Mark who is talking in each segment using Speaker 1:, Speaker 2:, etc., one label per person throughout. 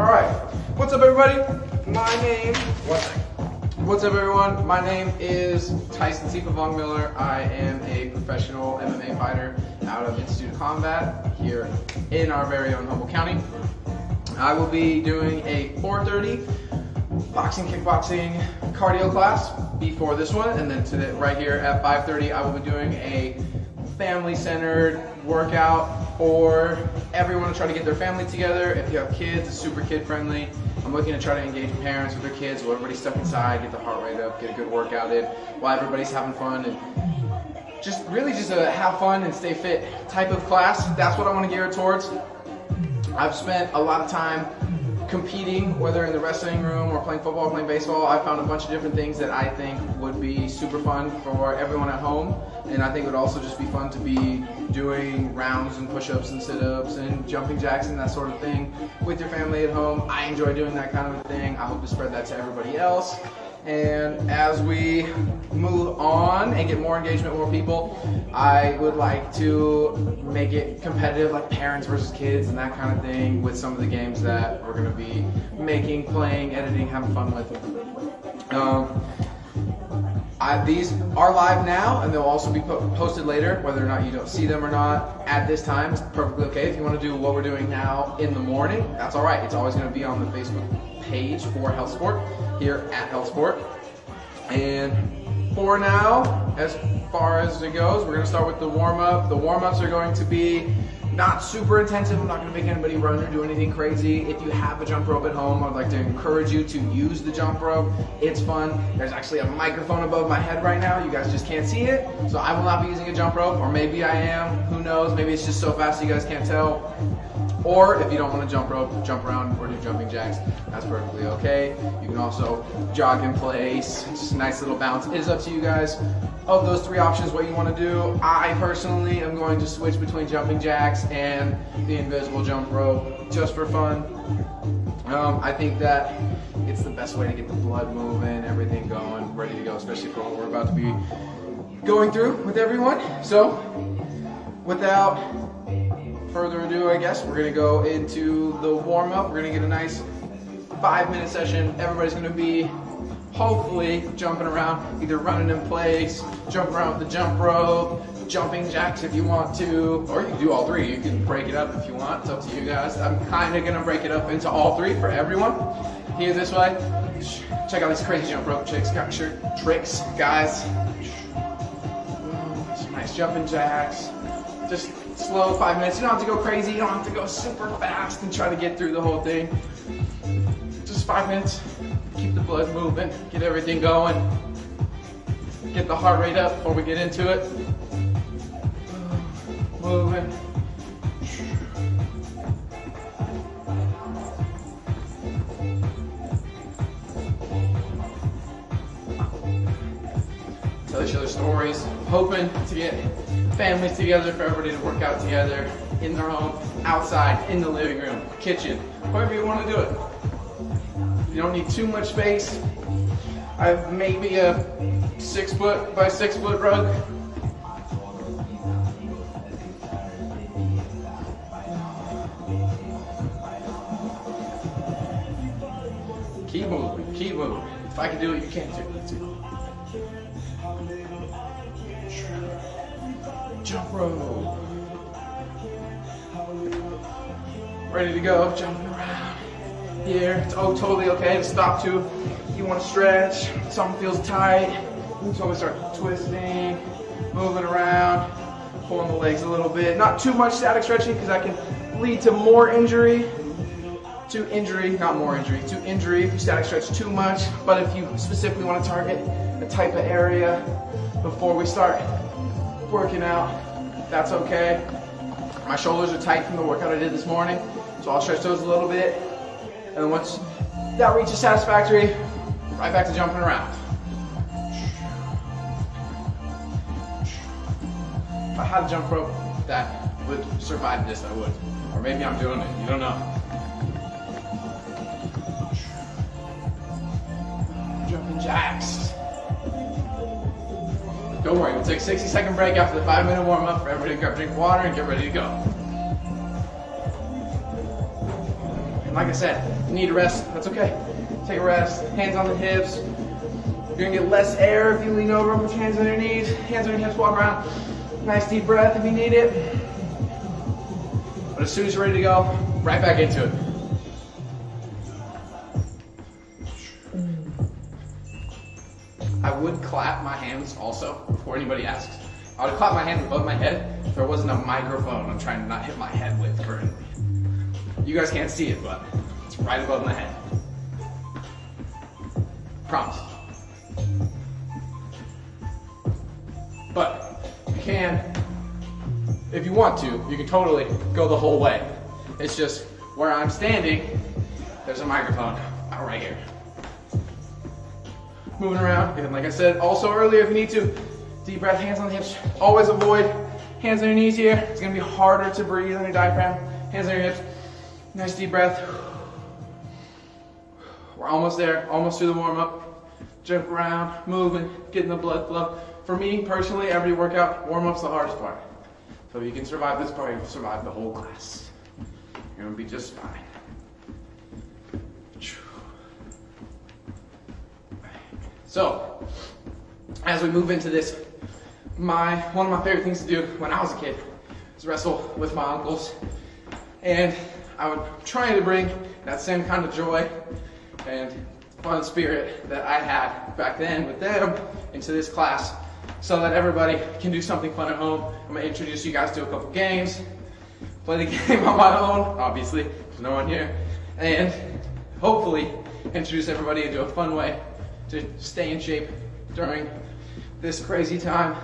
Speaker 1: Alright, what's up everybody? What's up everyone? My name is Tyson Seepavong Miller. I am a professional MMA fighter out of Institute of Combat here in our very own Humboldt County. I will be doing a 4:30 boxing, kickboxing, cardio class before this one, and then today, right here at 5:30 I will be doing a family-centered workout for everyone to try to get their family together. If you have kids, it's super kid-friendly. I'm looking to try to engage parents with their kids while everybody's stuck inside, get the heart rate up, get a good workout in while everybody's having fun, and just really just a have fun and stay fit type of class. That's what I want to gear it towards. I've spent a lot of time competing, whether in the wrestling room or playing football or playing baseball. I found a bunch of different things that I think would be super fun for everyone at home, and I think it would also just be fun to be doing rounds and push-ups and sit-ups and jumping jacks and that sort of thing with your family at home. I enjoy doing that kind of a thing. I hope to spread that to everybody else. And as we move on and get more engagement, more people, I would like to make it competitive, like parents versus kids and that kind of thing, with some of the games that we're going to be making, playing, editing, having fun with. These are live now, and they'll also be posted later, whether or not you don't see them or not at this time. It's perfectly okay. If you want to do what we're doing now in the morning, that's all right. It's always going to be on the Facebook page for Health Sport, here at Health Sport. And for now, as far as it goes, we're going to start with the warm-up. The warm-ups are going to be not super intensive. I'm not going to make anybody run or do anything crazy. If you have a jump rope at home, I'd like to encourage you to use the jump rope. It's fun. There's actually a microphone above my head right now. You guys just can't see it. So I will not be using a jump rope, or maybe I am. Who knows? Maybe it's just so fast you guys can't tell. Or if you don't want to jump rope, jump around or do jumping jacks, that's perfectly okay. You can also jog in place, just a nice little bounce. It is up to you guys. Of those three options, what you want to do, I personally am going to switch between jumping jacks and the invisible jump rope just for fun. I think that it's the best way to get the blood moving, everything going, ready to go, especially for what we're about to be going through with everyone. So, without further ado, I guess we're going to go into the warm-up. We're going to get a nice 5-minute session. Everybody's going to be hopefully jumping around, either running in place, jumping around with the jump rope, jumping jacks if you want to, or you can do all three. You can break it up if you want. It's up to you guys. I'm kind of going to break it up into all three for everyone. Here this way. Check out these crazy jump rope tricks, guys. Some nice jumping jacks. Just slow 5 minutes. You don't have to go crazy. You don't have to go super fast and try to get through the whole thing. Just 5 minutes. Keep the blood moving. Get everything going. Get the heart rate up before we get into it. Moving. Tell each other stories. Hoping to get families together, for everybody to work out together in their home, outside, in the living room, kitchen, however you want to do it. You don't need too much space. I have maybe a 6 foot by 6 foot rug. Keep moving, keep moving. If I can do it, you can too. Jump rope. Ready to go, jumping around. Here, it's totally okay to stop too. You want to stretch, something feels tight, so we start twisting, moving around, pulling the legs a little bit. Not too much static stretching, because that can lead to more injury. To injury if you static stretch too much. But if you specifically want to target a type of area before we start working out, that's okay. My shoulders are tight from the workout I did this morning, so I'll stretch those a little bit. And then once that reaches satisfactory, right back to jumping around. If I had a jump rope that would survive this, I would. Or maybe I'm doing it, you don't know. Jumping jacks. Don't worry, we'll take a 60-second break after the 5-minute warm-up for everybody to grab a drink of water and get ready to go. And like I said, need a rest, that's okay. Take a rest, hands on the hips. You're gonna get less air if you lean over, put your hands on your knees, hands on your hips, walk around. Nice deep breath if you need it. But as soon as you're ready to go, right back into it. I would clap my hands also before anybody asks. I would clap my hands above my head if there wasn't a microphone I'm trying to not hit my head with currently. You guys can't see it, but it's right above my head. Promise. But you can, if you want to, you can totally go the whole way. It's just where I'm standing, there's a microphone right here. Moving around, and like I said also earlier, if you need to, deep breath, hands on the hips. Always avoid hands on your knees here. It's gonna be harder to breathe on your diaphragm. Hands on your hips. Nice deep breath. We're almost there, almost through the warm up. Jump around, moving, getting the blood flow. For me personally, every workout, warm up's the hardest part. So if you can survive this part, you can survive the whole class. You're gonna be just fine. So, as we move into this, one of my favorite things to do when I was a kid was wrestle with my uncles. And I would try to bring that same kind of joy and fun spirit that I had back then with them into this class so that everybody can do something fun at home. I'm gonna introduce you guys to a couple games, play the game on my own, obviously, there's no one here, and hopefully introduce everybody into a fun way to stay in shape during this crazy time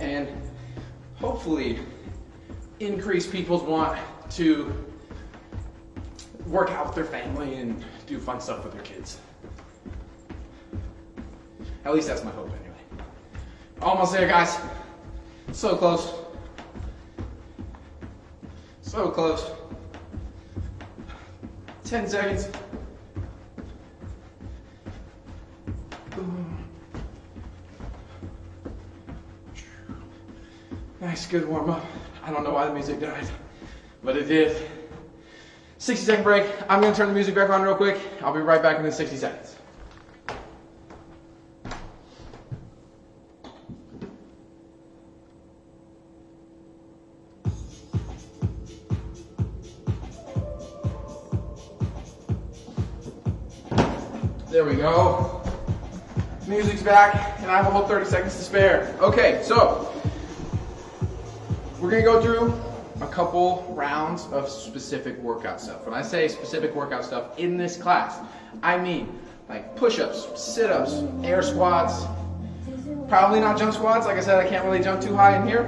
Speaker 1: and hopefully increase people's want to work out with their family and do fun stuff with their kids. At least that's my hope anyway. Almost there, guys. So close. So close. 10 seconds. Nice, good warm up. I don't know why the music died, but it did. 60-second break. I'm gonna turn the music back on real quick. I'll be right back in the 60 seconds. There we go. Music's back, and I have a whole 30 seconds to spare. Okay, so we're gonna go through a couple rounds of specific workout stuff. When I say specific workout stuff in this class, I mean like push-ups, sit-ups, air squats, probably not jump squats. Like I said, I can't really jump too high in here,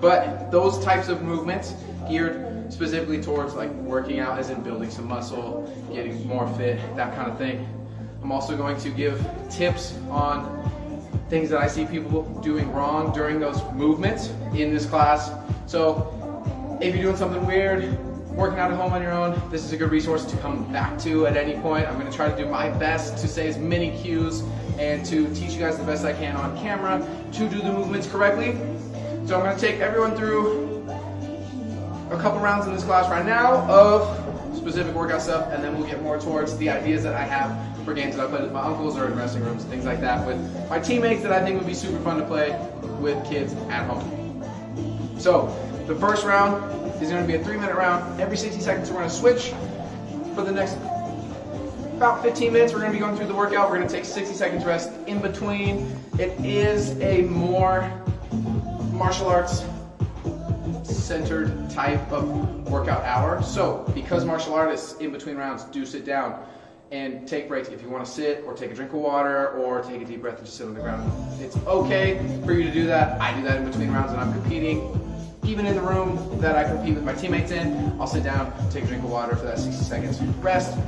Speaker 1: but those types of movements geared specifically towards like working out, as in building some muscle, getting more fit, that kind of thing. I'm also going to give tips on things that I see people doing wrong during those movements in this class. So if you're doing something weird, working out at home on your own, this is a good resource to come back to at any point. I'm gonna try to do my best to say as many cues and to teach you guys the best I can on camera to do the movements correctly. So I'm gonna take everyone through a couple rounds in this class right now of specific workout stuff, and then we'll get more towards the ideas that I have for games that I played with my uncles or in dressing rooms, things like that with my teammates that I think would be super fun to play with kids at home. So the first round is going to be a 3-minute round. Every 60 seconds we're going to switch. For the next about 15 minutes we're going to be going through the workout. We're going to take 60 seconds rest in between. It is a more martial arts centered type of workout hour. So because martial artists in between rounds do sit down and take breaks, if you want to sit or take a drink of water or take a deep breath and just sit on the ground, it's okay for you to do that. I do that in between rounds when I'm competing. Even in the room that I compete with my teammates in, I'll sit down, take a drink of water for that 60 seconds, rest,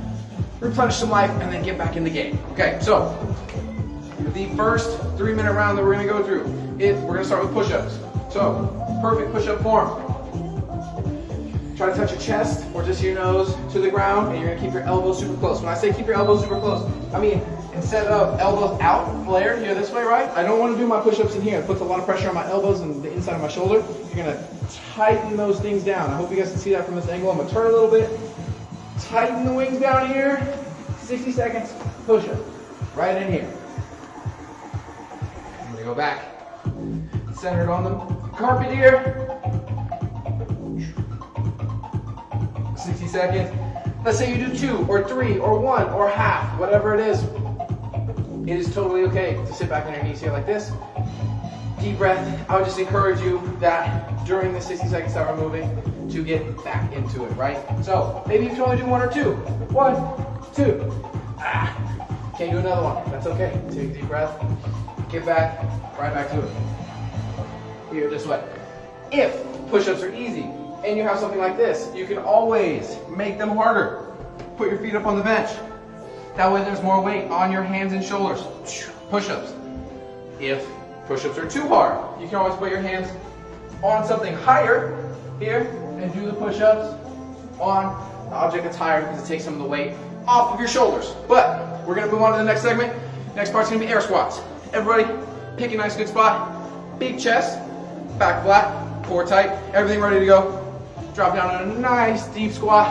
Speaker 1: replenish some life, and then get back in the game. Okay, so the first 3-minute round that we're going to go through, we're going to start with push-ups. So, perfect push-up form. Try to touch your chest or just your nose to the ground, and you're going to keep your elbows super close. When I say keep your elbows super close, I mean instead of elbows out, flared here this way, right? I don't want to do my push-ups in here. It puts a lot of pressure on my elbows and the inside of my shoulder. You're going to tighten those things down. I hope you guys can see that from this angle. I'm going to turn a little bit, Tighten the wings down here. 60 seconds, push up. Right in here. I'm gonna go back. Centered on the carpet here. 60 seconds. Let's say you do 2 or 3 or 1 or half, whatever it is. It is totally okay to sit back on your knees here like this. Deep breath. I would just encourage you that during the 60 seconds that we're moving to get back into it, right? So maybe you can only do 1 or 2. 1, 2. Can't do another one. That's okay. Take a deep breath. Get back. Right back to it. Here this way. If push-ups are easy and you have something like this, you can always make them harder. Put your feet up on the bench. That way there's more weight on your hands and shoulders. Push-ups. If push-ups are too hard, you can always put your hands on something higher here and do the push-ups on the object that's higher because it takes some of the weight off of your shoulders. But we're going to move on to the next segment. Next part's going to be air squats. Everybody pick a nice good spot. Big chest, back flat, core tight, everything ready to go. Drop down in a nice deep squat.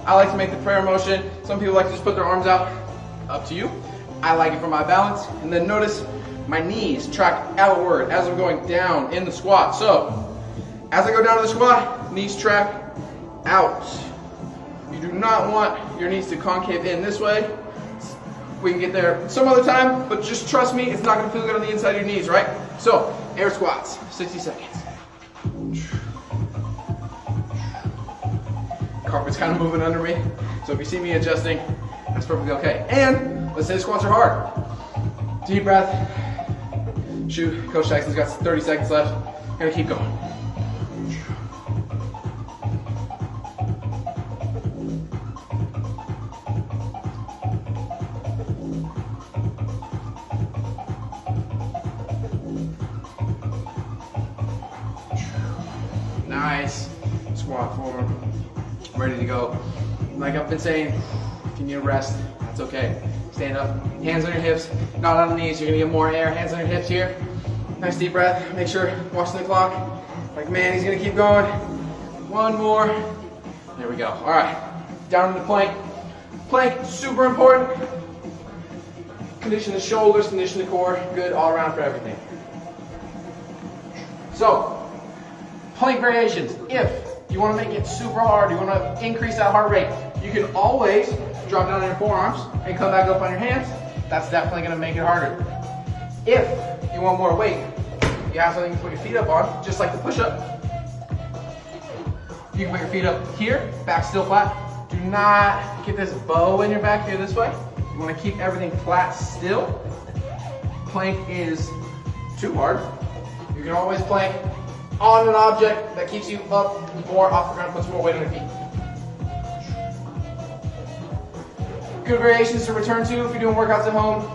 Speaker 1: I like to make the prayer motion. Some people like to just put their arms out. Up to you. I like it for my balance. And then notice my knees track outward as I'm going down in the squat. So as I go down to the squat, knees track out. You do not want your knees to concave in this way. We can get there some other time, but just trust me, it's not going to feel good on the inside of your knees, right? So, air squats, 60 seconds. Carpet's kind of moving under me, so if you see me adjusting, that's perfectly okay. And let's say the squats are hard. Deep breath. Shoot, Coach Jackson's got 30 seconds left. Gonna keep going. Nice. Squat forward. Ready to go. Like I've been saying, if you need a rest, that's okay. Stand up, hands on your hips, not on the knees. You're gonna get more air. Hands on your hips here. Nice deep breath. Make sure, watching the clock. Like, man, he's gonna keep going. One more. There we go. All right, down in the plank. Plank, super important. Condition the shoulders, condition the core. Good all around for everything. So, plank variations. If you want to make it super hard, you want to increase that heart rate, you can always drop down on your forearms and come back up on your hands. That's definitely going to make it harder. If you want more weight, you have something to put your feet up on, just like the push-up. You can put your feet up here, back still flat. Do not get this bow in your back here this way. You want to keep everything flat still. Plank is too hard. You can always plank on an object that keeps you up more off the ground, puts more weight on your feet. Good variations to return to if you're doing workouts at home,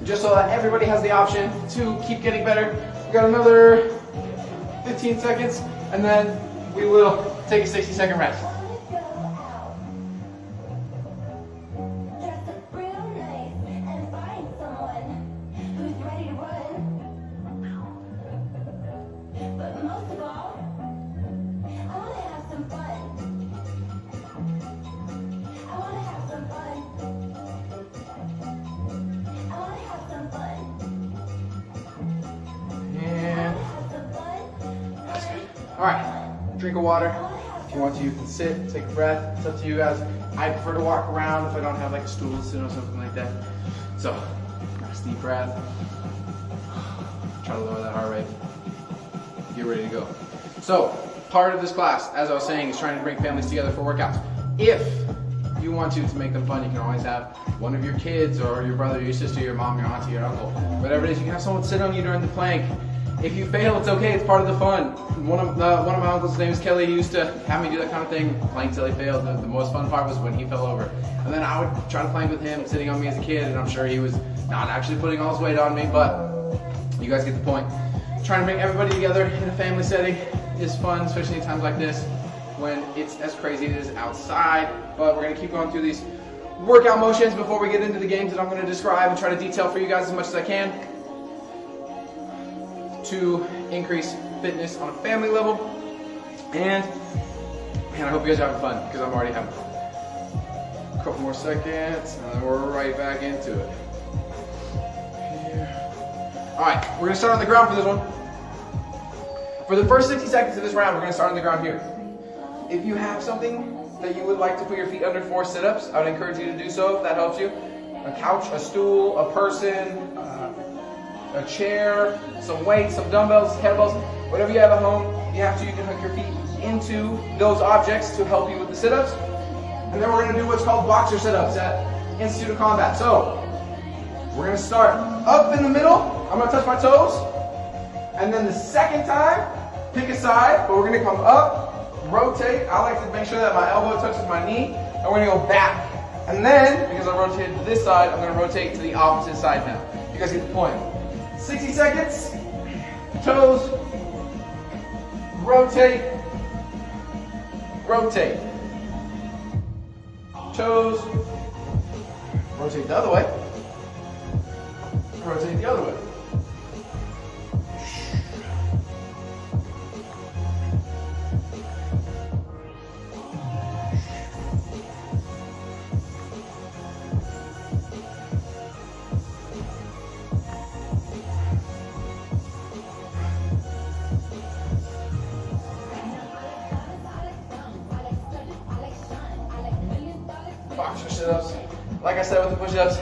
Speaker 1: just so that everybody has the option to keep getting better. We got another 15 seconds, and then we will take a 60-second rest. All right, drink of water. If you want to, you can sit, take a breath. It's up to you guys. I prefer to walk around if I don't have like a stool to sit or something like that. So, nice deep breath. Try to lower that heart rate. Get ready to go. So, part of this class, as I was saying, is trying to bring families together for workouts. If you want to make them fun, you can always have one of your kids or your brother, your sister, your mom, your auntie, your uncle, whatever it is. You can have someone sit on you during the plank. If you fail, it's okay. It's part of the fun. One of my uncles, his name is Kelly. He used to have me do that kind of thing, plank till he failed. The most fun part was when he fell over. And then I would try to plank with him, sitting on me as a kid, and I'm sure he was not actually putting all his weight on me, but you guys get the point. Trying to bring everybody together in a family setting is fun, especially in times like this when it's as crazy as it is outside. But we're going to keep going through these workout motions before we get into the games that I'm going to describe and try to detail for you guys as much as I can, to increase fitness on a family level. And man, I hope you guys are having fun, because I'm already having fun. couple more seconds, and then we're right back into it. Here. All right, we're gonna start on the ground for this one. For the first 60 seconds of this round, we're gonna start on the ground here. If you have something that you would like to put your feet under for sit-ups, I would encourage you to do so if that helps you. A couch, a stool, a person, a chair, some weights, some dumbbells, kettlebells, whatever you have at home, you can hook your feet into those objects to help you with the sit-ups. And then we're gonna do what's called boxer sit-ups at Institute of Combat. So, we're gonna start up in the middle. I'm gonna touch my toes. And then the second time, pick a side, but we're gonna come up, rotate. I like to make sure that my elbow touches my knee, and we're gonna go back. And then, because I rotated to this side, I'm gonna rotate to the opposite side now. You guys get the point. 60 seconds, toes, rotate, rotate. Toes, rotate the other way, rotate the other way. Boxer sit-ups. Like I said with the push-ups,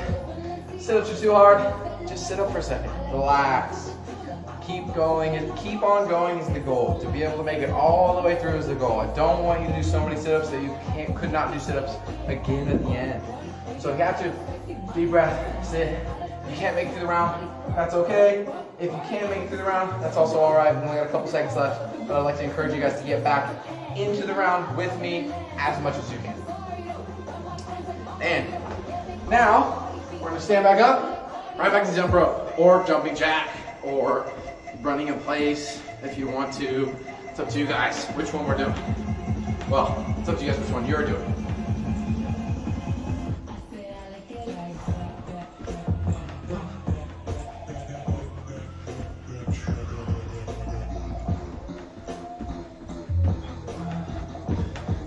Speaker 1: sit-ups are too hard. Just sit up for a second. Relax. Keep going. Keep on going is the goal. To be able to make it all the way through is the goal. I don't want you to do so many sit-ups that you could not do sit-ups again at the end. So if you have to, deep breath, sit. If you can't make it through the round, that's okay. If you can make it through the round, that's also all right. We've only got a couple seconds left. But I'd like to encourage you guys to get back into the round with me as much as you can. And now, we're gonna stand back up, right back to jump rope, or jumping jack, or running in place if you want to. It's up to you guys which one we're doing. Well, it's up to you guys which one you're doing.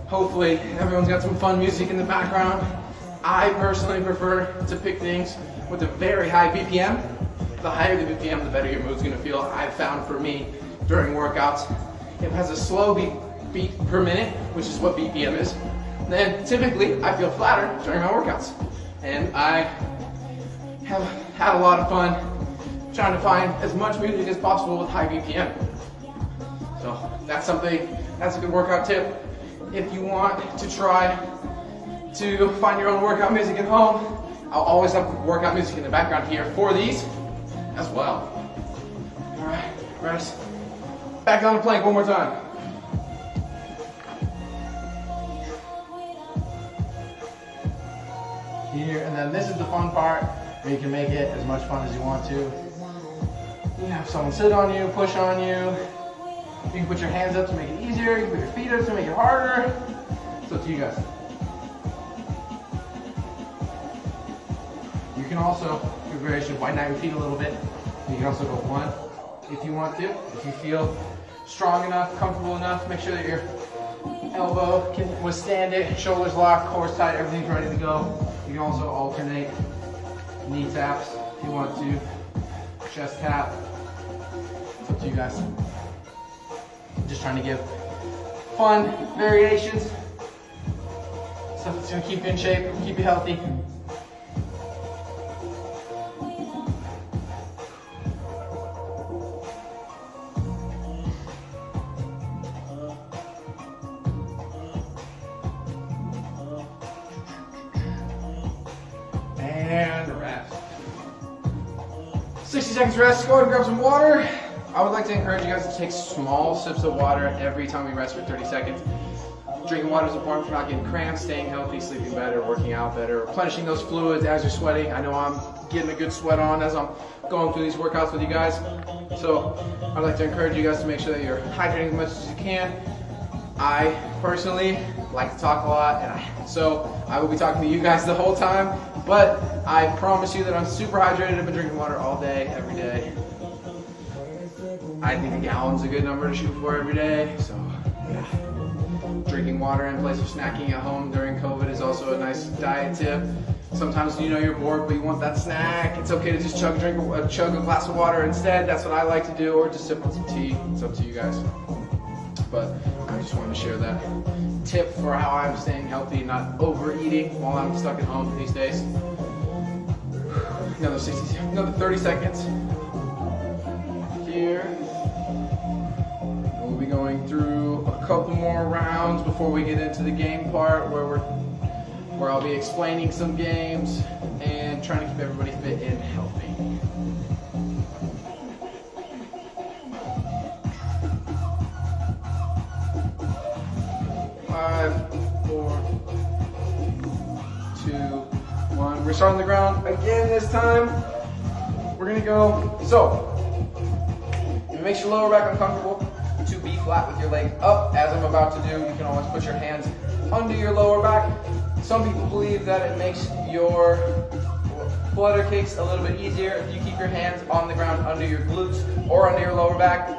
Speaker 1: Hopefully, everyone's got some fun music in the background. I personally prefer to pick things with a very high BPM. The higher the BPM, the better your mood's gonna feel. I've found for me during workouts, if it has a slow beat per minute, which is what BPM is, then typically I feel flatter during my workouts. And I have had a lot of fun trying to find as much music as possible with high BPM. So that's a good workout tip. If you want to try to find your own workout music at home, I'll always have workout music in the background here for these as well. All right, rest. Back on the plank one more time. Here, and then this is the fun part where you can make it as much fun as you want to. You can have someone sit on you, push on you. You can put your hands up to make it easier. You can put your feet up to make it harder. It's up to you guys. You can also do a variation, widen out your feet a little bit. You can also go one if you want to. If you feel strong enough, comfortable enough, make sure that your elbow can withstand it, shoulders locked, core tight, everything's ready to go. You can also alternate knee taps if you want to, chest tap. It's up to you guys. Just trying to give fun variations, stuff that's going to keep you in shape, keep you healthy. And rest. 60 seconds rest, go ahead and grab some water. I would like to encourage you guys to take small sips of water every time we rest for 30 seconds. Drinking water is important for not getting cramps, staying healthy, sleeping better, working out better, replenishing those fluids as you're sweating. I know I'm getting a good sweat on as I'm going through these workouts with you guys. So I'd like to encourage you guys to make sure that you're hydrating as much as you can. I personally like to talk a lot, so I will be talking to you guys the whole time, but I promise you that I'm super hydrated. I've been drinking water all day, every day. I think a gallon's a good number to shoot for every day, so yeah. Drinking drinking water in place of snacking at home during COVID is also a nice diet tip. Sometimes you're bored but you want that snack. It's okay to just chug a glass of water instead. That's what I like to do, or just sip on some tea. It's up to you guys. But I just wanted to share that tip for how I'm staying healthy, not overeating while I'm stuck at home these days. Another 30 seconds here. We'll be going through a couple more rounds before we get into the game part where I'll be explaining some games and trying to keep everybody fit and healthy. 5, 4, 2, 1. We're starting the ground again this time. We're gonna go. So, if it makes your lower back uncomfortable, to be flat with your legs up, as I'm about to do, you can always put your hands under your lower back. Some people believe that it makes your flutter kicks a little bit easier if you keep your hands on the ground under your glutes or under your lower back.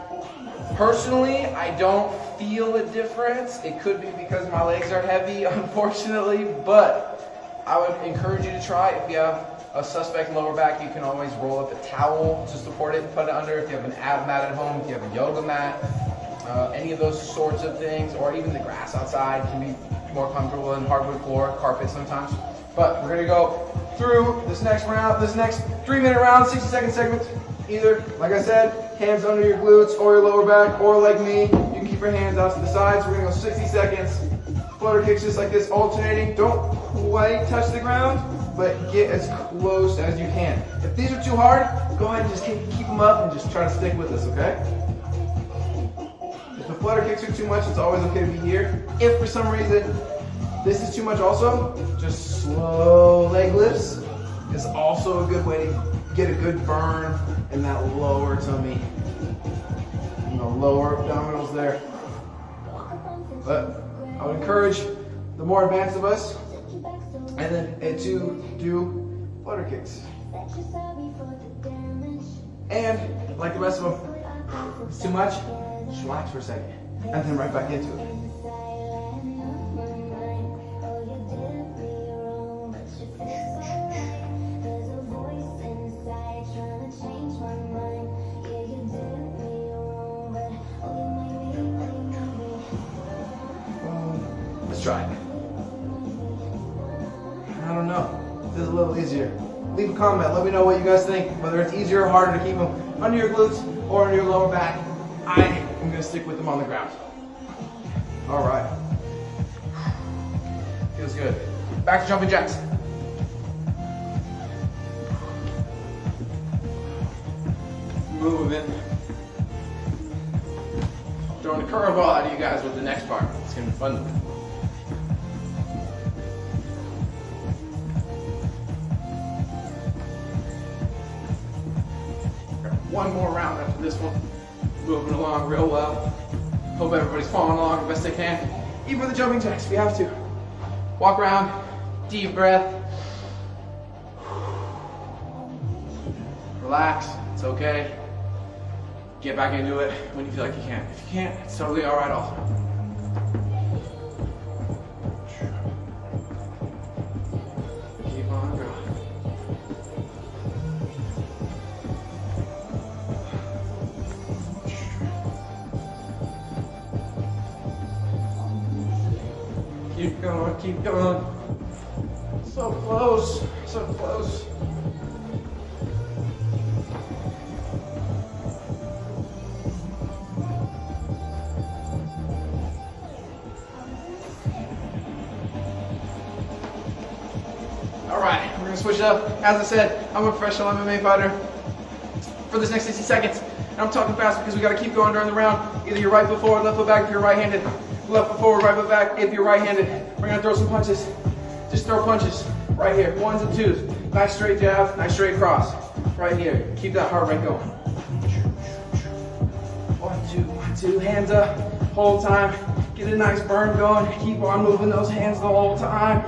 Speaker 1: Personally, I don't feel a difference. It could be because my legs are heavy, unfortunately, but I would encourage you to try. If you have a suspect lower back, you can always roll up a towel to support it and put it under. If you have an ab mat at home, if you have a yoga mat, any of those sorts of things, or even the grass outside can be more comfortable than hardwood floor, carpet sometimes. But we're gonna go through this next round, this next 3-minute round, 60-second segment. Either, like I said, hands under your glutes or your lower back, or like me, you can keep your hands out to the sides. We're gonna go 60 seconds. Flutter kicks just like this, alternating. Don't quite touch the ground, but get as close as you can. If these are too hard, go ahead and just keep them up and just try to stick with us, okay? If the flutter kicks are too much, it's always okay to be here. If for some reason this is too much also, just slow leg lifts is also a good way to get a good burn in that lower tummy and the lower abdominals there. But I would encourage the more advanced of us to do flutter kicks. And like the rest of them, if it's too much, just relax for a second and then right back into it. Let's try it. I don't know. This is a little easier. Leave a comment. Let me know what you guys think. Whether it's easier or harder to keep them under your glutes or under your lower back. I am going to stick with them on the ground. All right. Feels good. Back to jumping jacks. Moving. Throwing a curveball at you guys with the next part. It's going to be fun. One more round after this one. Moving along real well. Hope everybody's following along the best they can. Even with the jumping jacks, if you have to. Walk around, deep breath. Relax, it's okay. Get back into it when you feel like you can. If you can't, it's totally all right also. Keep on going. Keep going, keep going. So close, so close. All right, we're gonna switch it up. As I said, I'm a professional MMA fighter for this next 60 seconds. And I'm talking fast because we gotta keep going during the round. Either your right foot forward, left foot back if you're right-handed. Left foot forward, right foot back if you're right-handed. We're gonna throw some punches. Just throw punches right here, 1s and 2s. Nice straight jab, nice straight cross. Right here, keep that heart rate going. 1, 2, 1, 2, hands up, whole time. Get a nice burn going. Keep on moving those hands the whole time.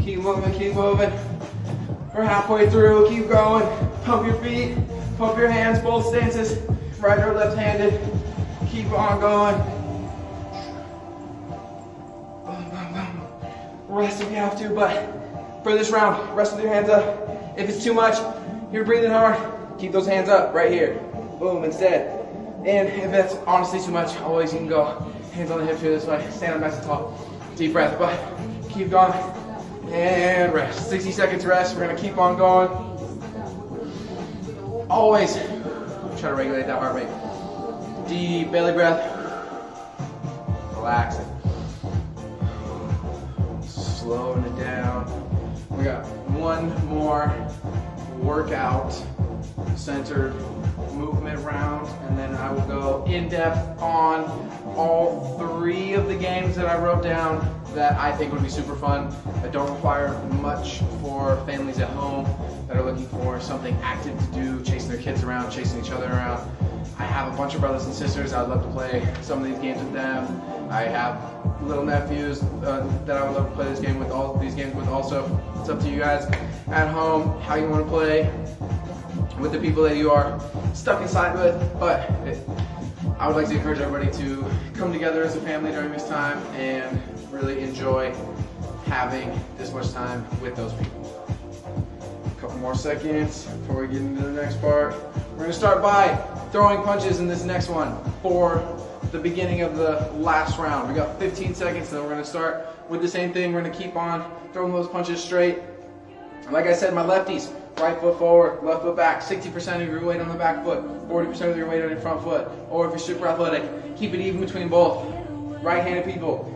Speaker 1: Keep moving, keep moving. We're halfway through, keep going. Pump your feet, pump your hands, both stances. Right or left-handed. Keep on going. Boom, boom, boom. Rest if you have to, but for this round, rest with your hands up. If it's too much, you're breathing hard, keep those hands up right here. Boom, instead. And if that's honestly too much, always you can go hands on the hips here this way. Stand up nice and tall. Deep breath, but keep going. And rest. 60 seconds rest. We're gonna keep on going. Always try to regulate that heart rate. Deep belly breath. Relaxing. Slowing it down. We got one more workout centered movement round, and then I will go in depth on all 3 of the games that I wrote down that I think would be super fun, that don't require much for families at home that are looking for something active to do, chasing their kids around, chasing each other around. I have a bunch of brothers and sisters. I'd love to play some of these games with them. I have little nephews that I would love to play this game with. All these games with also. It's up to you guys at home how you want to play with the people that you are stuck inside with. But I would like to encourage everybody to come together as a family during this time and really enjoy having this much time with those people. A couple more seconds before we get into the next part. We're going to start by throwing punches in this next one for the beginning of the last round. We got 15 seconds, and then we're going to start with the same thing. We're going to keep on throwing those punches straight. Like I said, my lefties, right foot forward, left foot back, 60% of your weight on the back foot, 40% of your weight on your front foot. Or if you're super athletic, keep it even between both. Right-handed people,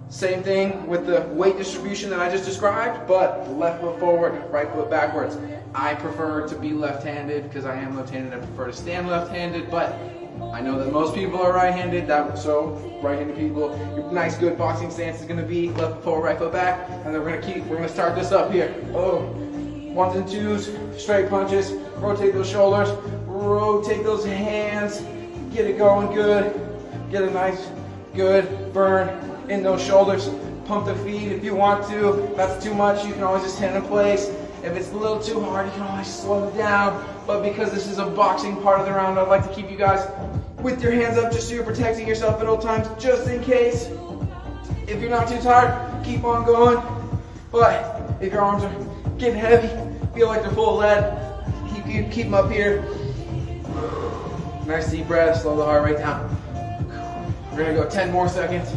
Speaker 1: same thing with the weight distribution that I just described, but left foot forward, right foot backwards. I prefer to be left-handed because I am left-handed. I prefer to stand left-handed, but I know that most people are right-handed, so right-handed people, your nice good boxing stance is going to be left foot forward, right foot back, and then we're going to start this up here. Oh, 1s and 2s, straight punches, rotate those shoulders, rotate those hands, get it going good, get a nice good burn in those shoulders. Pump the feet if you want to. If that's too much, you can always just stand in place. If it's a little too hard, you can always slow it down. But because this is a boxing part of the round, I'd like to keep you guys with your hands up just so you're protecting yourself at all times, just in case. If you're not too tired, keep on going. But if your arms are getting heavy, feel like they're full of lead, keep them up here. Nice deep breath, slow the heart rate down. We're gonna go 10 more seconds.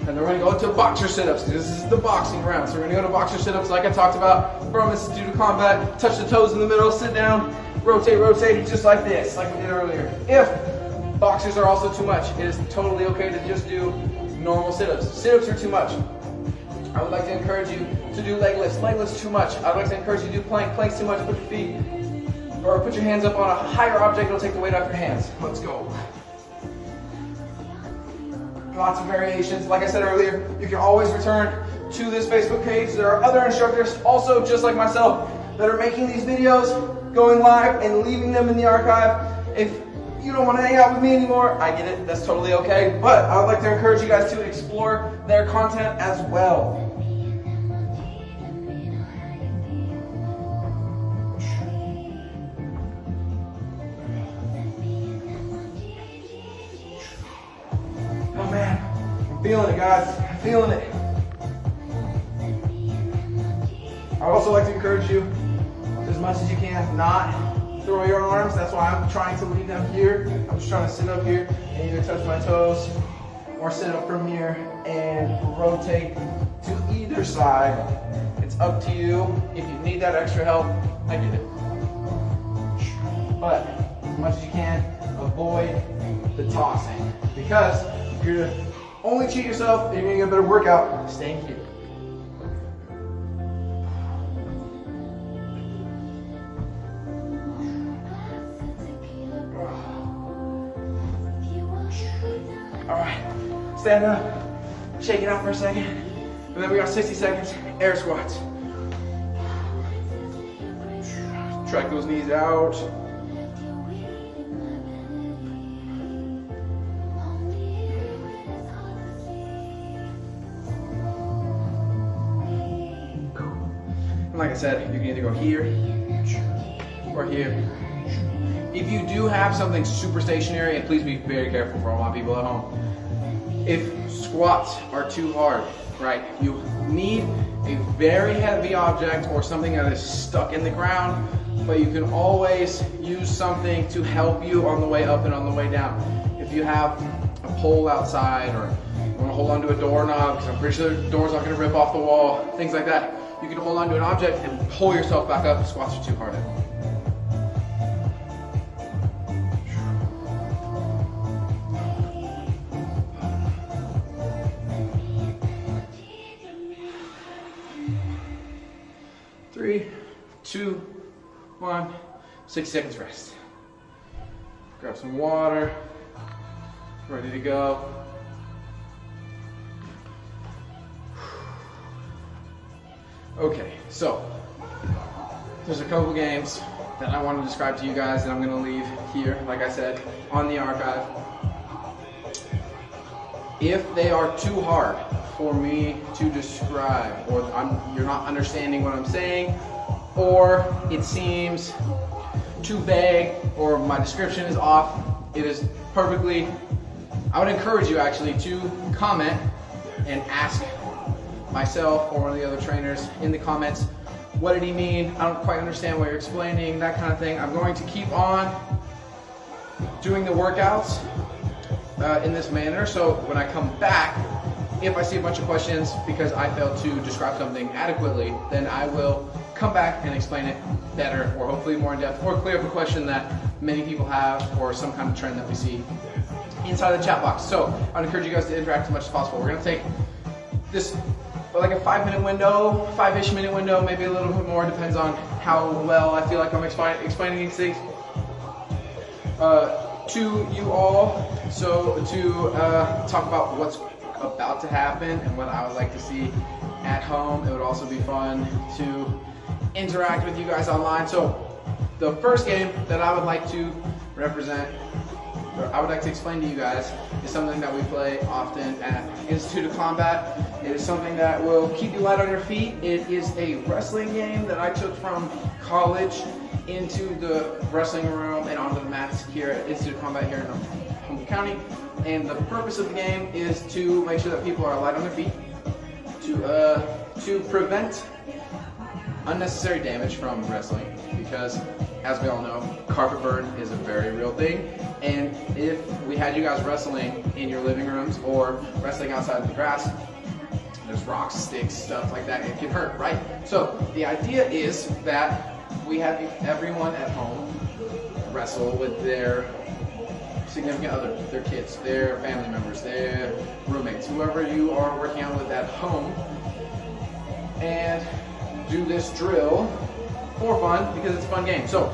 Speaker 1: And then we're going to go to boxer sit-ups. This is the boxing round. So we're going to go to boxer sit-ups like I talked about from Institute of Combat. Touch the toes in the middle, sit down, rotate, just like this, like we did earlier. If boxers are also too much, it is totally okay to just do normal sit-ups. Sit-ups are too much. I would like to encourage you to do leg lifts. Leg lifts too much. I'd like to encourage you to do plank. Plank's too much. Put your feet, or put your hands up on a higher object. It'll take the weight off your hands. Let's go. Lots of variations. Like I said earlier, you can always return to this Facebook page. There are other instructors, also just like myself, that are making these videos, going live, and leaving them in the archive. If you don't want to hang out with me anymore, I get it. That's totally okay. But I would like to encourage you guys to explore their content as well. Feeling it, guys. Feeling it. I would also like to encourage you, as much as you can, not throw your arms. That's why I'm trying to leave them here. I'm just trying to sit up here and either touch my toes or sit up from here and rotate to either side. It's up to you. If you need that extra help, I get it. But as much as you can, avoid the tossing, because you're gonna only cheat yourself and you're gonna get a better workout staying here. All right, stand up, shake it out for a second, and then we got 60 seconds, air squats. Track those knees out. Like I said, you can either go here or here. If you do have something super stationary, and please be very careful for all my people at home, if squats are too hard, right, you need a very heavy object or something that is stuck in the ground, but you can always use something to help you on the way up and on the way down. If you have a pole outside, or you want to hold onto a doorknob, because I'm pretty sure the door's not going to rip off the wall, things like that, you can hold onto an object and pull yourself back up if squats are too hard. 3, 2, 1, 6 seconds rest. Grab some water, ready to go. Okay, so there's a couple games that I want to describe to you guys that I'm going to leave here, like I said, on the archive. If they are too hard for me to describe, or you're not understanding what I'm saying, or it seems too vague, or my description is off, it is perfectly, I would encourage you actually to comment and ask myself or one of the other trainers in the comments, what did he mean? I don't quite understand what you're explaining, that kind of thing. I'm going to keep on doing the workouts in this manner, so when I come back, if I see a bunch of questions because I failed to describe something adequately, then I will come back and explain it better, or hopefully more in depth, or clear up a question that many people have, or some kind of trend that we see inside the chat box. So I'd encourage you guys to interact as much as possible. We're going to take this like a 5-minute window, 5-ish minute window, maybe a little bit more, depends on how well I feel like I'm explaining these things to you all. So to talk about what's about to happen and what I would like to see at home. It would also be fun to interact with you guys online. So the first game that I would like to represent, or I would like to explain to you guys, is something that we play often at Institute of Combat. It is something that will keep you light on your feet. It is a wrestling game that I took from college into the wrestling room and onto the mats here at Institute of Combat here in Humboldt County. And the purpose of the game is to make sure that people are light on their feet, to prevent unnecessary damage from wrestling, because as we all know, carpet burn is a very real thing. And if we had you guys wrestling in your living rooms or wrestling outside in the grass, there's rocks, sticks, stuff like that, it can hurt, right? So the idea is that we have everyone at home wrestle with their significant other, their kids, their family members, their roommates, whoever you are working out with at home, and do this drill for fun because it's a fun game. So,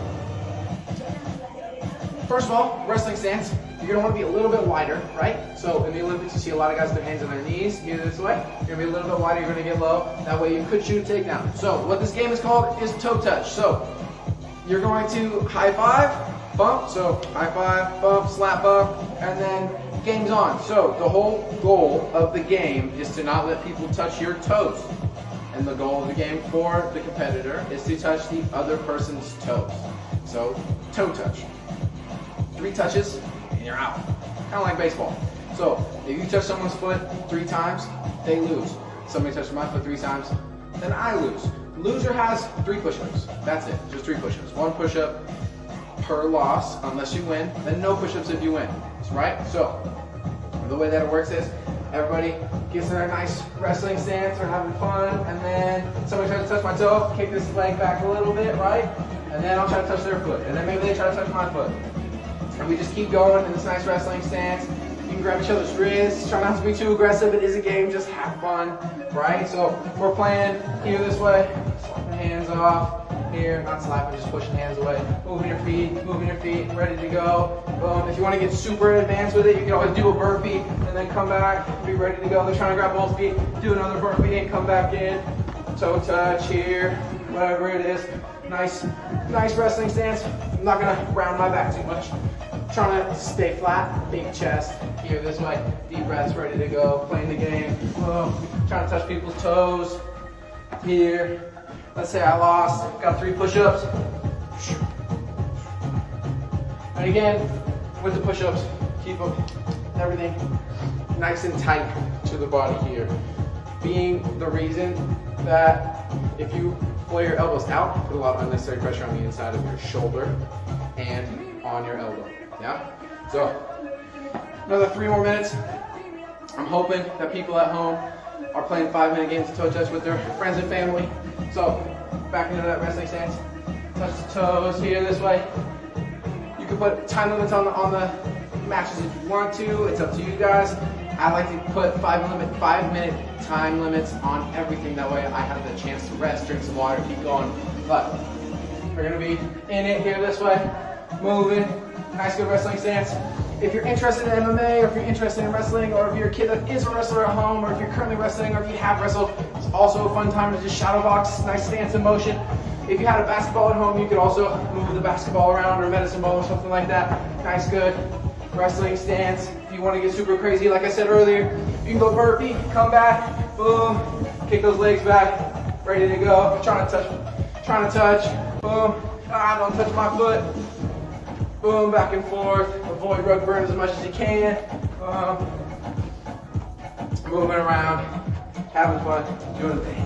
Speaker 1: first of all, wrestling stance, you're going to want to be a little bit wider, right? So in the Olympics, you see a lot of guys with their hands on their knees, here this way. You're going to be a little bit wider, you're going to get low. That way you could shoot a takedown. So what this game is called is toe touch. So you're going to high five, bump, so high five, bump, slap bump, and then game's on. So the whole goal of the game is to not let people touch your toes. And the goal of the game for the competitor is to touch the other person's toes. So toe touch. 3 touches and you're out. Kind of like baseball. So if you touch someone's foot 3 times, they lose. Somebody touches my foot 3 times, then I lose. Loser has 3 push-ups. That's it, just 3 push-ups. 1 push-up per loss unless you win, then no push-ups if you win, right? So the way that it works is everybody gets in a nice wrestling stance, they're having fun, and then somebody tries to touch my toe, kick this leg back a little bit, right? And then I'll try to touch their foot, and then maybe they try to touch my foot. And we just keep going in this nice wrestling stance. You can grab each other's wrists, try not to be too aggressive, it is a game, just have fun, right? So we're playing here this way, slapping hands off, here, not slapping, just pushing hands away, moving your feet, ready to go. Boom. If you want to get super advanced with it, you can always do a burpee and then come back, be ready to go. They're trying to grab both feet, do another burpee and come back in. Toe touch here, whatever it is. Nice wrestling stance. I'm not going to round my back too much. Trying to stay flat, big chest, here this way, deep breaths, ready to go, playing the game. Boom. Trying to touch people's toes, here. Let's say I lost, got 3 push-ups. And again, with the push-ups, keep them, everything nice and tight to the body here. Being the reason that if you flare your elbows out, put a lot of unnecessary pressure on the inside of your shoulder and on your elbow. Yeah? So, another 3 more minutes. I'm hoping that people at home are playing 5-minute games of toe touch with their friends and family. So, back into that wrestling stance. Touch the toes here this way. You can put time limits on the matches if you want to. It's up to you guys. I like to put 5-minute time limits on everything. That way I have the chance to rest, drink some water, keep going. But we're gonna be in it here this way, moving. Nice, good wrestling stance. If you're interested in MMA, or if you're interested in wrestling, or if you're a kid that is a wrestler at home, or if you're currently wrestling, or if you have wrestled, it's also a fun time to just shadow box, nice stance in motion. If you had a basketball at home, you could also move the basketball around, or medicine ball or something like that. Nice, good wrestling stance. If you want to get super crazy, like I said earlier, you can go burpee, come back, boom, kick those legs back, ready to go. Trying to touch, boom, don't touch my foot. Boom, back and forth. Avoid rug burns as much as you can. Moving around, having fun, doing the thing.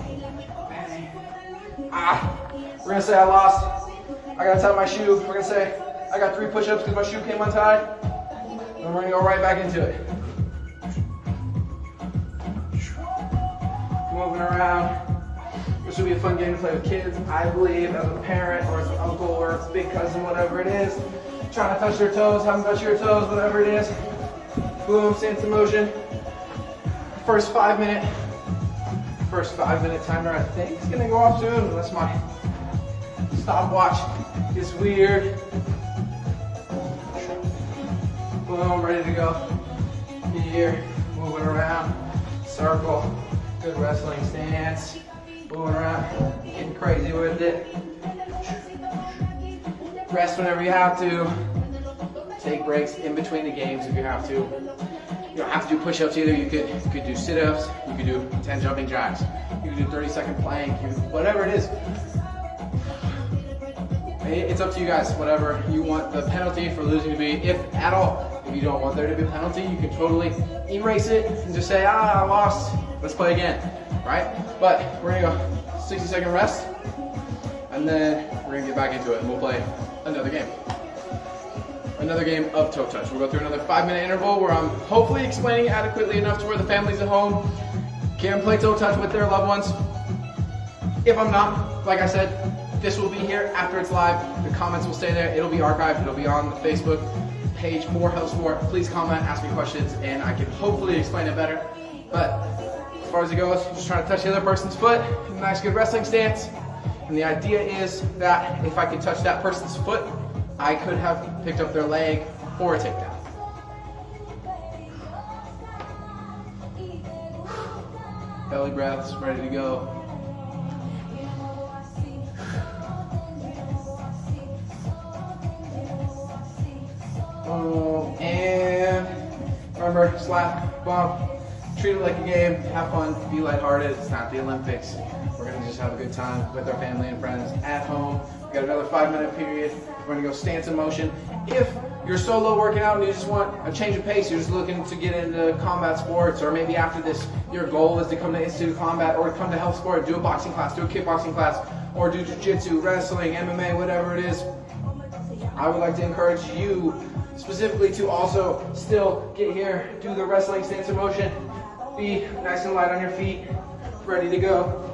Speaker 1: We're gonna say I lost. I gotta tie my shoe. We're gonna say I got 3 push-ups because my shoe came untied. And we're gonna go right back into it. Moving around. This will be a fun game to play with kids, I believe, as a parent or as an uncle or as a big cousin, whatever it is. Trying to touch their toes, have them touch your toes, whatever it is. Boom, stance in motion. First 5-minute timer, I think, is gonna go off soon, unless my stopwatch is weird. Boom, ready to go. Here, moving around, circle, good wrestling stance. Moving around, getting crazy with it. Rest whenever you have to. Take breaks in between the games if you have to. You don't have to do push-ups either. You could do sit-ups. You could do 10 jumping jacks. You could do 30-second plank. Whatever it is. It's up to you guys. Whatever you want the penalty for losing to be, if at all. If you don't want there to be a penalty, you can totally erase it and just say, I lost. Let's play again, right? But we're gonna go 60-second rest, and then we're gonna get back into it, and we'll play another game. Another game of toe touch. We'll go through another 5-minute interval where I'm hopefully explaining adequately enough to where the families at home can play toe touch with their loved ones. If I'm not, like I said, this will be here after it's live. The comments will stay there. It'll be archived. It'll be on the Facebook page. More helps more. Please comment, ask me questions, and I can hopefully explain it better. But as far as it goes, just trying to touch the other person's foot. Nice, good wrestling stance. And the idea is that if I can touch that person's foot, I could have picked up their leg or a takedown. Belly breaths, ready to go. And remember, slap, bump, treat it like a game, have fun, be lighthearted. It's not the Olympics. We're gonna just have a good time with our family and friends at home. We got another 5-minute period. We're gonna go stance in motion. If you're solo working out and you just want a change of pace, you're just looking to get into combat sports, or maybe after this, your goal is to come to Institute of Combat or to come to Health Sport, do a boxing class, do a kickboxing class, or do jiu-jitsu, wrestling, MMA, whatever it is, I would like to encourage you specifically to also still get here, do the wrestling stance in motion, be nice and light on your feet, ready to go.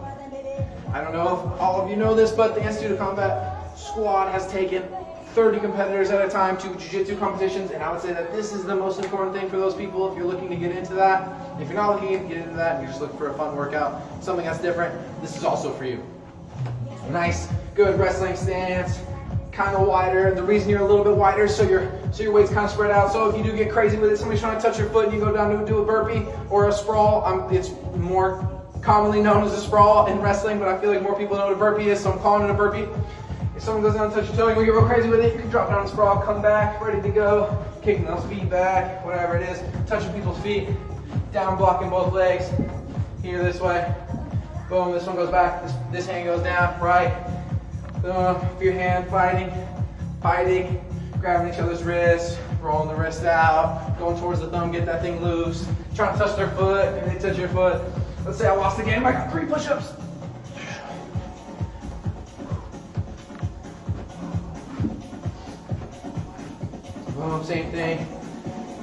Speaker 1: I don't know if all of you know this, but the Institute of Combat squad has taken 30 competitors at a time to jiu-jitsu competitions, and I would say that this is the most important thing for those people if you're looking to get into that. If you're not looking to get into that and you're just looking for a fun workout, something that's different, this is also for you. Nice, good wrestling stance, kind of wider. The reason you're a little bit wider so your weight's kind of spread out. So if you do get crazy with it, somebody's trying to touch your foot and you go down to do a burpee or a sprawl, it's more commonly known as a sprawl in wrestling, but I feel like more people know what a burpee is, so I'm calling it a burpee. If someone goes down and touch your toe, you get real crazy with it, you can drop down and sprawl, come back, ready to go, kicking those feet back, whatever it is, touching people's feet, down blocking both legs, here this way, boom, this one goes back, this hand goes down, right, boom, your hand, fighting, grabbing each other's wrists, rolling the wrist out, going towards the thumb, get that thing loose, trying to touch their foot, and they touch your foot. Let's say I lost the game, I got 3 push-ups. Boom, same thing.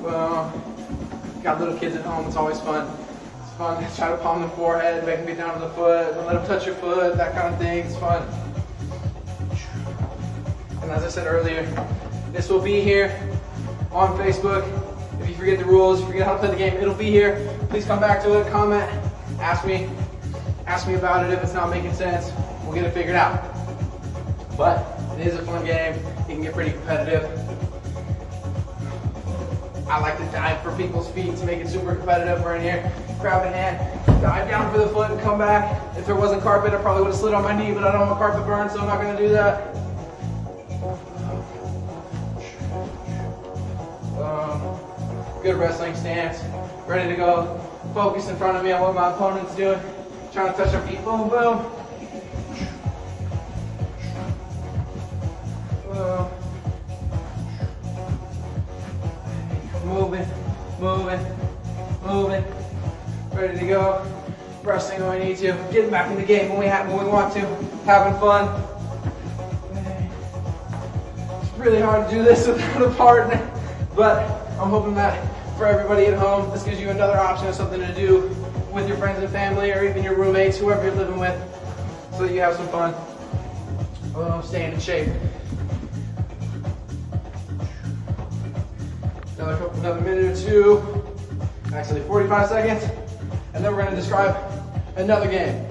Speaker 1: Boom. Got little kids at home, it's always fun. It's fun to try to palm the forehead, make them get down to the foot, don't let them touch your foot, that kind of thing, it's fun. And as I said earlier, this will be here on Facebook. If you forget the rules, if you forget how to play the game, it'll be here. Please come back to it, comment, ask me about it if it's not making sense. We'll get it figured out. But it is a fun game. It can get pretty competitive. I like to dive for people's feet to make it super competitive. We're in here, grab a hand, dive down for the foot and come back. If there wasn't carpet, I probably would have slid on my knee, but I don't want carpet burn, so I'm not gonna do that. Good wrestling stance, ready to go. Focus in front of me on what my opponent's doing. Trying to touch our feet, boom, boom. Boom. Moving, moving, moving. Ready to go. Wrestling when we need to. Getting back in the game when we want to. Having fun. It's really hard to do this without a partner, but I'm hoping that for everybody at home, this gives you another option of something to do with your friends and family, or even your roommates, whoever you're living with, so that you have some fun. Staying in shape. Another minute or two, actually 45 seconds, and then we're going to describe another game.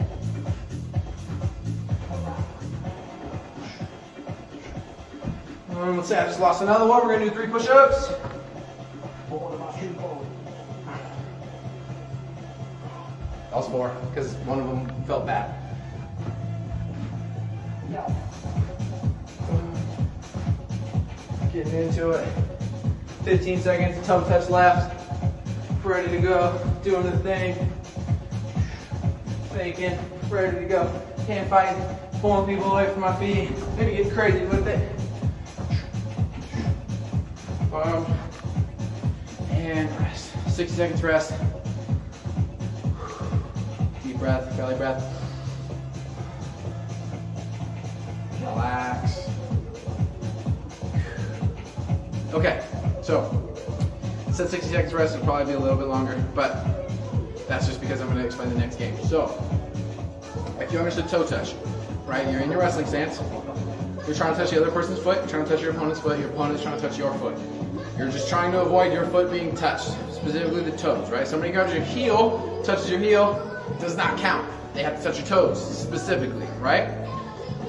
Speaker 1: Let's say I just lost another one. We're going to do 3 push-ups. That was 4, because one of them felt bad. Getting into it. 15 seconds, toe touch left. Ready to go, doing the thing. Faking, ready to go. Hand fighting, pulling people away from my feet. Maybe getting crazy with it. Boom. And rest. 60 seconds rest. Deep breath, belly breath. Relax. Okay, so I said 60 seconds rest, it'll probably be a little bit longer, but that's just because I'm going to explain the next game. So, if you understood toe touch, right? You're in your wrestling stance. You're trying to touch the other person's foot. You're trying to touch your opponent's foot. Your opponent's trying to touch your foot. You're just trying to avoid your foot being touched, specifically the toes, right? Somebody grabs your heel, touches your heel, does not count. They have to touch your toes specifically, right?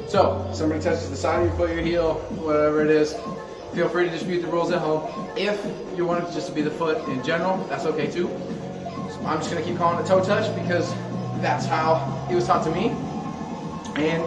Speaker 1: So, somebody touches the side of your foot, your heel, whatever it is. Feel free to dispute the rules at home. If you want it just to be the foot in general, that's okay too. So I'm just going to keep calling it toe touch because that's how it was taught to me. And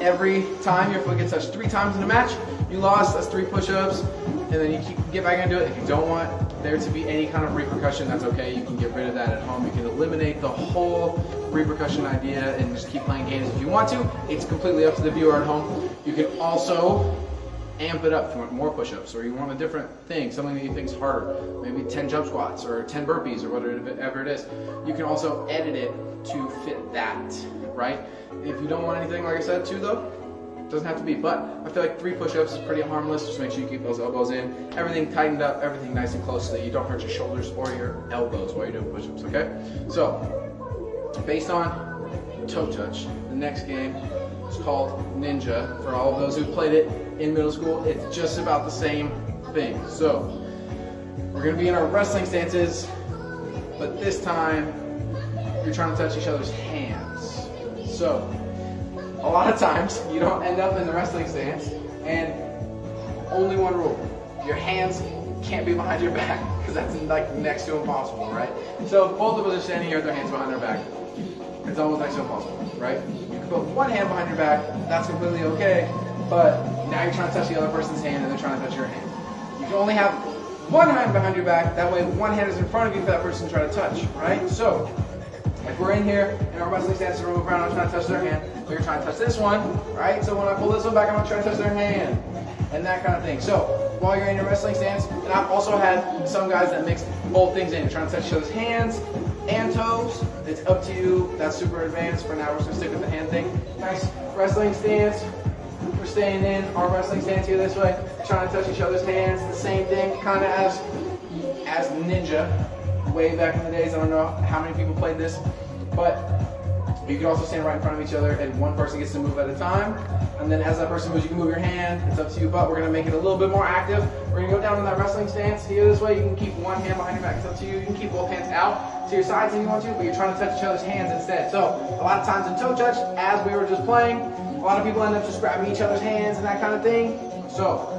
Speaker 1: every time your foot gets touched 3 times in a match, you lost, that's 3 push-ups, and then you get back into it. If you don't want there to be any kind of repercussion, that's okay. You can get rid of that at home. You can eliminate the whole repercussion idea and just keep playing games if you want to. It's completely up to the viewer at home. You can also amp it up if you want more push-ups, or you want a different thing, something that you think is harder, maybe 10 jump squats or 10 burpees or whatever it is. You can also edit it to fit that, right? If you don't want anything, like I said, too, though, it doesn't have to be, but I feel like 3 push-ups is pretty harmless. Just make sure you keep those elbows in, everything tightened up, everything nice and close so that you don't hurt your shoulders or your elbows while you're doing push-ups, okay? So, based on toe touch, the next game is called Ninja. For all of those who played it in middle school, it's just about the same thing. So, we're going to be in our wrestling stances, but this time, you're trying to touch each other's hands. So, a lot of times, you don't end up in the wrestling stance, and only one rule. Your hands can't be behind your back, because that's like next to impossible, right? So, if both of us are standing here with our hands behind our back, it's almost next to impossible, right? You can put one hand behind your back, that's completely okay, but now you're trying to touch the other person's hand and they're trying to touch your hand. You can only have one hand behind your back, that way one hand is in front of you for that person to try to touch, right? So, if we're in here and our wrestling stance is around, I'm trying to touch their hand, but you're trying to touch this one, right? So when I pull this one back, I'm going to try to touch their hand. and that kind of thing. So while you're in your wrestling stance, and I've also had some guys that mix both things in, trying to touch each other's hands and toes. It's up to you. That's super advanced. For now, we're just gonna stick with the hand thing. Nice wrestling stance. We're staying in our wrestling stance here this way, trying to touch each other's hands. The same thing, kind of as Ninja, way back in the days. I don't know how many people played this, but you can also stand right in front of each other, and one person gets to move at a time. And then as that person moves, you can move your hand. It's up to you, but we're gonna make it a little bit more active. We're gonna go down in that wrestling stance here this way. You can keep one hand behind your back. It's up to you. You can keep both hands out to your sides if you want to, but you're trying to touch each other's hands instead. So a lot of times in toe touch, as we were just playing, a lot of people end up just grabbing each other's hands and that kind of thing. So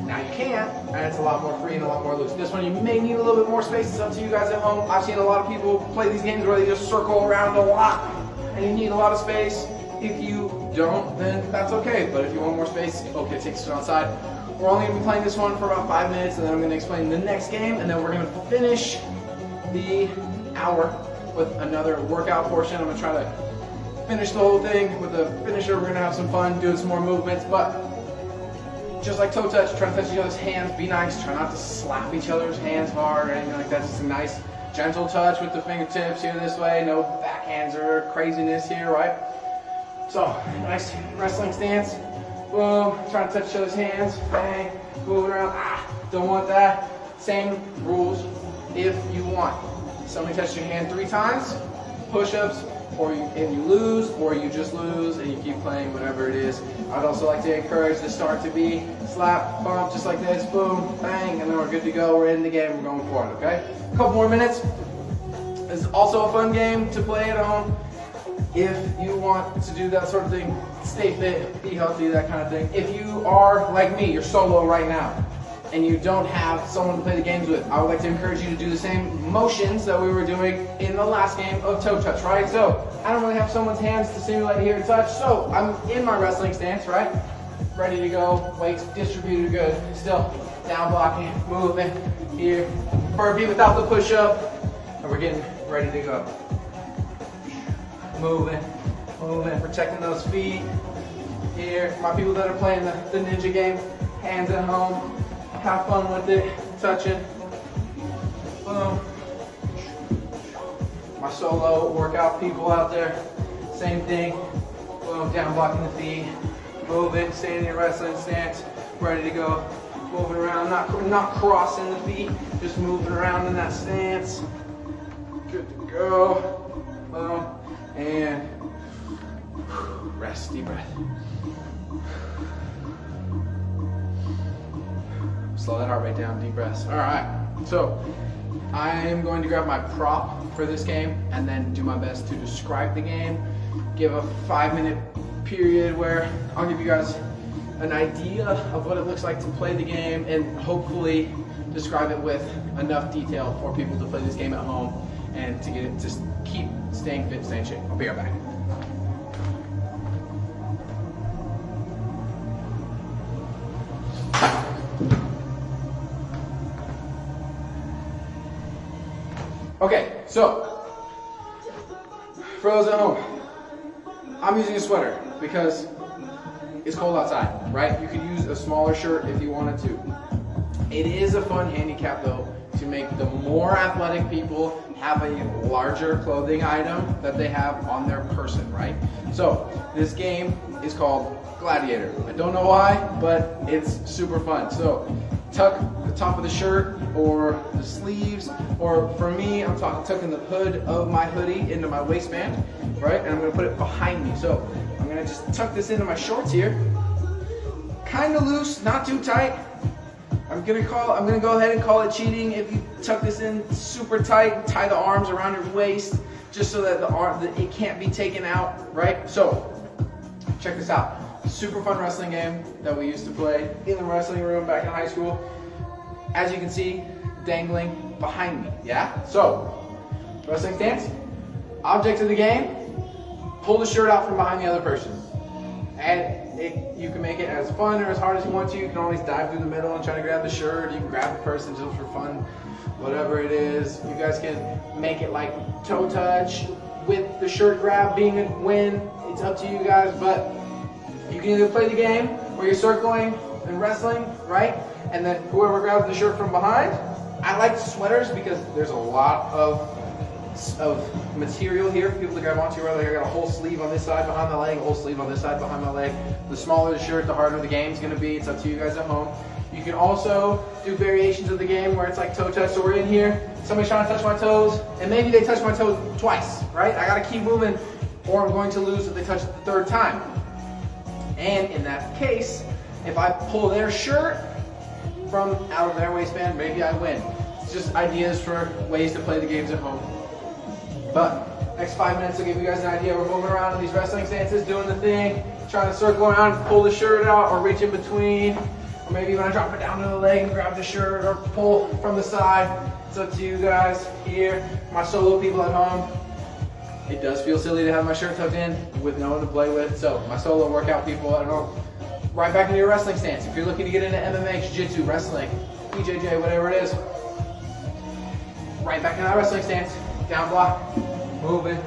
Speaker 1: now you can, and it's a lot more free and a lot more loose. This one you may need a little bit more space. It's up to you guys at home. I've seen a lot of people play these games where they just circle around a lot, and you need a lot of space. If you don't, then that's okay. But if you want more space, okay, take it outside. We're only gonna be playing this one for about 5 minutes, and then I'm gonna explain the next game, and then we're gonna finish the hour with another workout portion. I'm gonna try to finish the whole thing with a finisher. We're gonna have some fun doing some more movements, but just like toe touch, try to touch each other's hands, be nice, try not to slap each other's hands hard or anything like that. Just a nice, gentle touch with the fingertips here this way, no backhands or craziness here, right? So, nice wrestling stance, boom, trying to touch each other's hands, bang, moving around, don't want that. Same rules if you want. Somebody touches your hand 3 times, push-ups, and you lose, or you just lose and you keep playing, whatever it is. I'd also like to encourage the start to be slap, bump, just like this, boom, bang, and then we're good to go. We're in the game, we're going for it, okay? A couple more minutes. This is also a fun game to play at home. If you want to do that sort of thing, stay fit, be healthy, that kind of thing. If you are like me, you're solo right now, and you don't have someone to play the games with, I would like to encourage you to do the same motions that we were doing in the last game of toe touch, right? So I don't really have someone's hands to simulate here to touch, so I'm in my wrestling stance, right? Ready to go, weights distributed good. Still down blocking, moving here. Burpee without the push up, and we're getting ready to go. Moving, protecting those feet. Here, my people that are playing the Ninja game, hands at home. Have fun with it, touching. Boom. My solo workout people out there, same thing. Boom, down blocking the feet. Moving, staying in your wrestling stance, ready to go. Moving around, not crossing the feet, just moving around in that stance. Good to go. Boom, and rest, deep breath. Slow that heart rate down, deep breaths. All right, so I am going to grab my prop for this game and then do my best to describe the game, give a 5-minute period where I'll give you guys an idea of what it looks like to play the game and hopefully describe it with enough detail for people to play this game at home and to get it to keep staying fit, staying in shape. I'll be right back. Okay, so for those at home, I'm using a sweater because it's cold outside, right? You could use a smaller shirt if you wanted to. It is a fun handicap though to make the more athletic people have a larger clothing item that they have on their person, right? So this game is called Gladiator. I don't know why, but it's super fun. So tuck the top of the shirt or the sleeves, or for me, I'm tucking the hood of my hoodie into my waistband, right? And I'm gonna put it behind me. So I'm gonna just tuck this into my shorts here. Kind of loose, not too tight. I'm gonna go ahead and call it cheating if you tuck this in super tight, tie the arms around your waist, just so that it can't be taken out, right? So check this out. Super fun wrestling game that we used to play in the wrestling room back in high school. As you can see, dangling behind me, yeah? So, wrestling stance, object of the game, pull the shirt out from behind the other person. And you can make it as fun or as hard as you want to. You can always dive through the middle and try to grab the shirt. You can grab the person just for fun, whatever it is. You guys can make it like toe touch with the shirt grab being a win. It's up to you guys, but you can either play the game where you're circling in wrestling, right? And then whoever grabs the shirt from behind. I like sweaters because there's a lot of material here for people to grab onto. Right? Like I got a whole sleeve on this side behind my leg, a whole sleeve on this side behind my leg. The smaller the shirt, the harder the game's gonna be. It's up to you guys at home. You can also do variations of the game where it's like toe touch. So we're in here, somebody's trying to touch my toes, and maybe they touch my toes twice, right? I gotta keep moving or I'm going to lose if they touch it the third time. And in that case, if I pull their shirt from out of their waistband, maybe I win. It's just ideas for ways to play the games at home. But next 5 minutes will give you guys an idea. We're moving around in these wrestling stances, doing the thing, trying to circle around, pull the shirt out, or reach in between. Or maybe when I drop it down to the leg and grab the shirt, or pull from the side. It's up to you guys here. My solo people at home, it does feel silly to have my shirt tucked in with no one to play with. So my solo workout people, I don't know, right back into your wrestling stance. If you're looking to get into MMA, jiu-jitsu, wrestling, BJJ, whatever it is, right back into that wrestling stance. Down block, moving,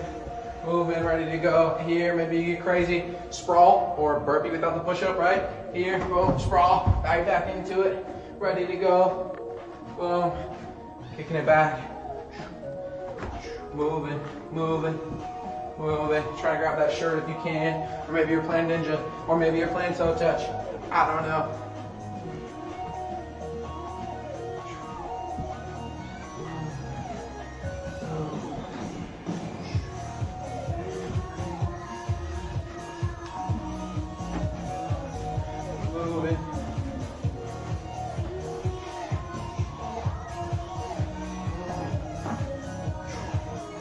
Speaker 1: ready to go. Here, maybe you get crazy, sprawl or burpee without the push-up, right? Here, boom, sprawl, back into it, ready to go. Boom, kicking it back. Moving. Try to grab that shirt if you can. Or maybe you're playing ninja. Or maybe you're playing toe touch. I don't know. Moving.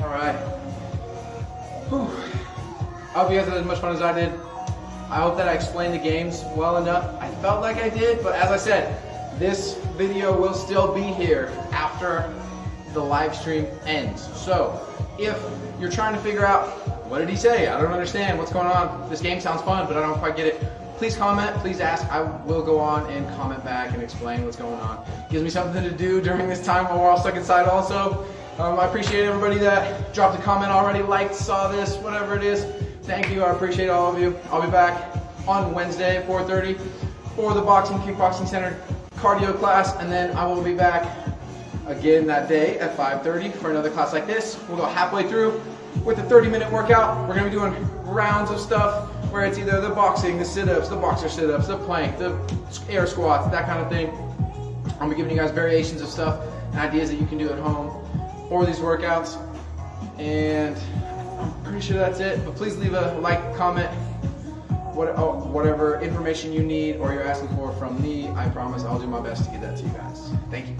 Speaker 1: All right. Whew. I hope you guys had as much fun as I did. I hope that I explained the games well enough. I felt like I did, but as I said, this video will still be here after the live stream ends. So if you're trying to figure out, what did he say? I don't understand what's going on. This game sounds fun, but I don't quite get it. Please comment, please ask. I will go on and comment back and explain what's going on. Gives me something to do during this time while we're all stuck inside also. I appreciate everybody that dropped a comment already, liked, saw this, whatever it is. Thank you, I appreciate all of you. I'll be back on Wednesday at 4:30 for the Boxing Kickboxing Center cardio class, and then I will be back again that day at 5:30 for another class like this. We'll go halfway through with a 30-minute workout. We're gonna be doing rounds of stuff where it's either the boxing, the sit-ups, the boxer sit-ups, the plank, the air squats, that kind of thing. I'll be giving you guys variations of stuff and ideas that you can do at home for these workouts, and I'm pretty sure that's it. But please leave a like, comment, whatever information you need or you're asking for from me. I promise I'll do my best to get that to you guys. Thank you.